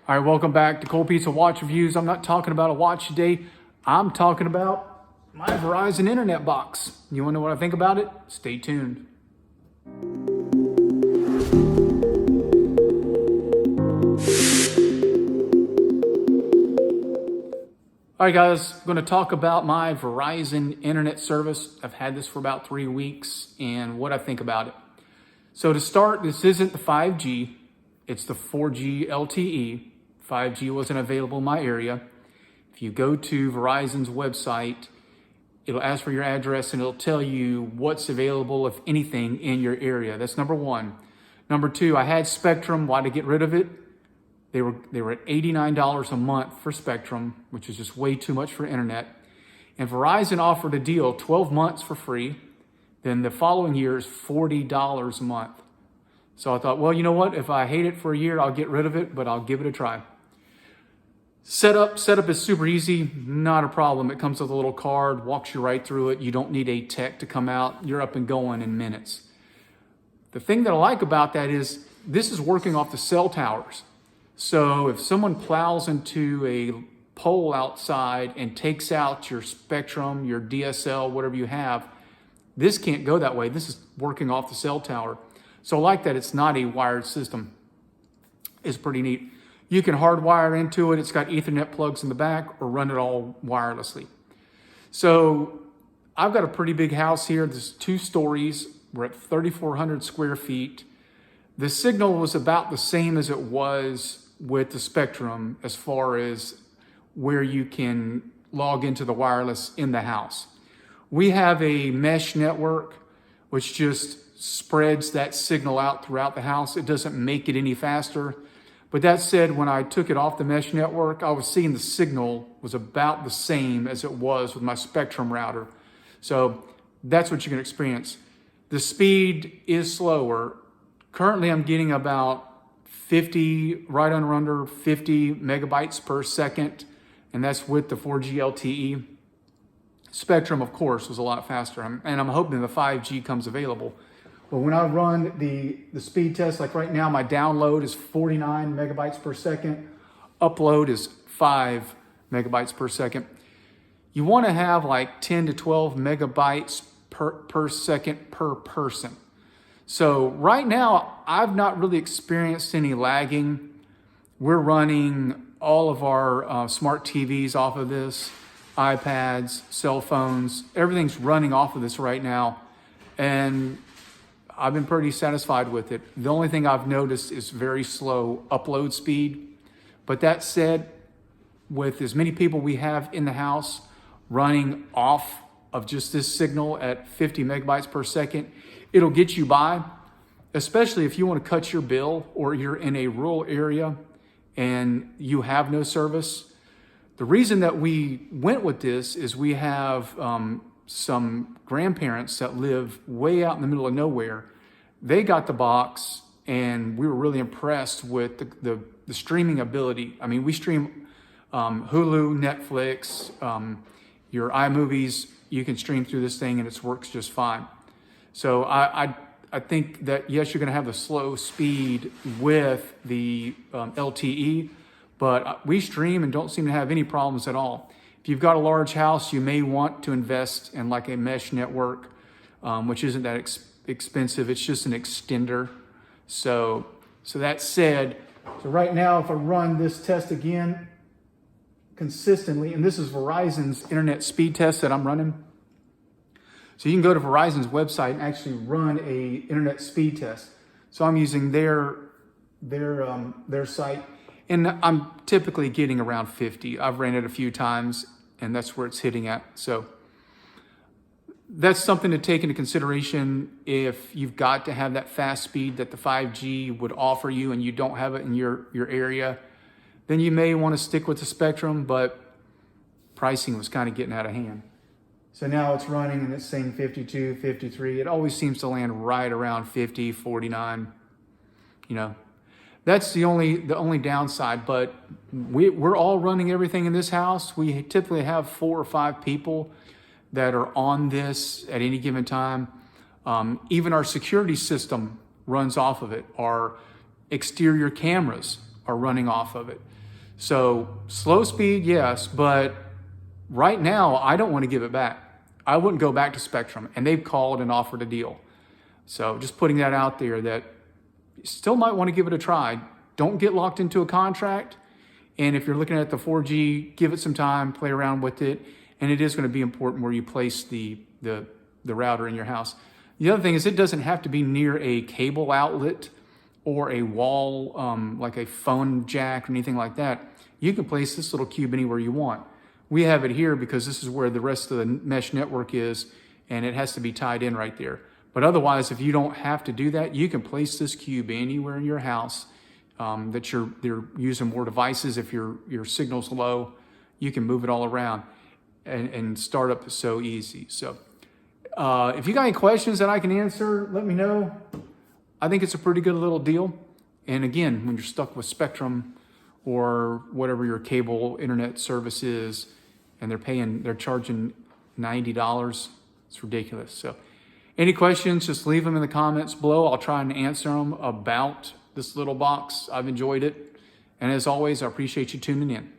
All right, welcome back to Cold Pizza Watch Reviews. I'm not talking about a watch today. I'm talking about my Verizon internet box. You want to know what I think about it? Stay tuned. All right, guys, I'm going to talk about my Verizon internet service. I've had this for about 3 weeks and what I think about it. So to start, this isn't the 5G. It's the 4G LTE. 5G wasn't available in my area. If you go to Verizon's website, it'll ask for your address and it'll tell you what's available, if anything, in your area. That's number one. Number two, I had Spectrum. Why to get rid of it? They were at $89 a month for Spectrum, which is just way too much for internet. And Verizon offered a deal, 12 months for free. Then the following year is $40 a month. So I thought, well, you know what? If I hate it for a year, I'll get rid of it, but I'll give it a try. Setup is super easy, not a problem. It comes with a little card, walks you right through it. You don't need a tech to come out. You're up and going in minutes. The thing that I like about that is this is working off the cell towers. So if someone plows into a pole outside and takes out your Spectrum, your DSL, whatever you have, this can't go that way. This is working off the cell tower. So I like that it's not a wired system. It's pretty neat. You can hardwire into it. It's got Ethernet plugs in the back or run it all wirelessly. So I've got a pretty big house here. There's 2 stories. We're at 3,400 square feet. The signal was about the same as it was with the Spectrum as far as where you can log into the wireless in the house. We have a mesh network which just spreads that signal out throughout the house. It doesn't make it any faster. But that said, when I took it off the mesh network, I was seeing the signal was about the same as it was with my Spectrum router. So that's what you can experience. The speed is slower. Currently, I'm getting about 50, right under 50 megabytes per second, and that's with the 4G LTE. Spectrum, of course, was a lot faster, and I'm hoping the 5G comes available. But when I run the speed test, like right now, my download is 49 megabytes per second. Upload is 5 megabytes per second. You want to have like 10 to 12 megabytes per second per person. So right now, I've not really experienced any lagging. We're running all of our smart TVs off of this, iPads, cell phones, everything's running off of this right now. And I've been pretty satisfied with it. The only thing I've noticed is very slow upload speed. But that said, with as many people we have in the house running off of just this signal at 50 megabytes per second, it'll get you by, especially if you want to cut your bill or you're in a rural area and you have no service. The reason that we went with this is we have some grandparents that live way out in the middle of nowhere. They got the box and we were really impressed with the streaming ability. I mean, we stream Hulu, Netflix, your iMovies, you can stream through this thing and it works just fine. So I think that yes, you're gonna have the slow speed with the LTE, but we stream and don't seem to have any problems at all. If you've got a large house, you may want to invest in like a mesh network, which isn't that expensive. It's just an extender. So that said, so right now, if I run this test again consistently, and this is Verizon's internet speed test that I'm running. So you can go to Verizon's website and actually run a internet speed test. So I'm using their site, and I'm typically getting around 50. I've ran it a few times, and that's where it's hitting at. So that's something to take into consideration if you've got to have that fast speed that the 5G would offer you and you don't have it in your area. Then you may want to stick with the Spectrum, but pricing was kind of getting out of hand. So now it's running and it's saying 52, 53. It always seems to land right around 50, 49. You know, that's the only downside, but we're all running everything in this house. We typically have 4 or 5 people that are on this at any given time. Even our security system runs off of it. Our exterior cameras are running off of it. So slow speed, yes, but right now I don't want to give it back. I wouldn't go back to Spectrum, and they've called and offered a deal. So just putting that out there that you still might want to give it a try. Don't get locked into a contract. And if you're looking at the 4G, give it some time, play around with it. And it is going to be important where you place the router in your house. The other thing is it doesn't have to be near a cable outlet or a wall, like a phone jack or anything like that. You can place this little cube anywhere you want. We have it here because this is where the rest of the mesh network is, and it has to be tied in right there. But otherwise, if you don't have to do that, you can place this cube anywhere in your house that they're using more devices. If your signal's low, you can move it all around, and startup is so easy. So if you got any questions that I can answer, let me know. I think it's a pretty good little deal. And again, when you're stuck with Spectrum or whatever your cable internet service is, and they're charging $90, it's ridiculous. So any questions, just leave them in the comments below. I'll try and answer them about this little box. I've enjoyed it. And as always, I appreciate you tuning in.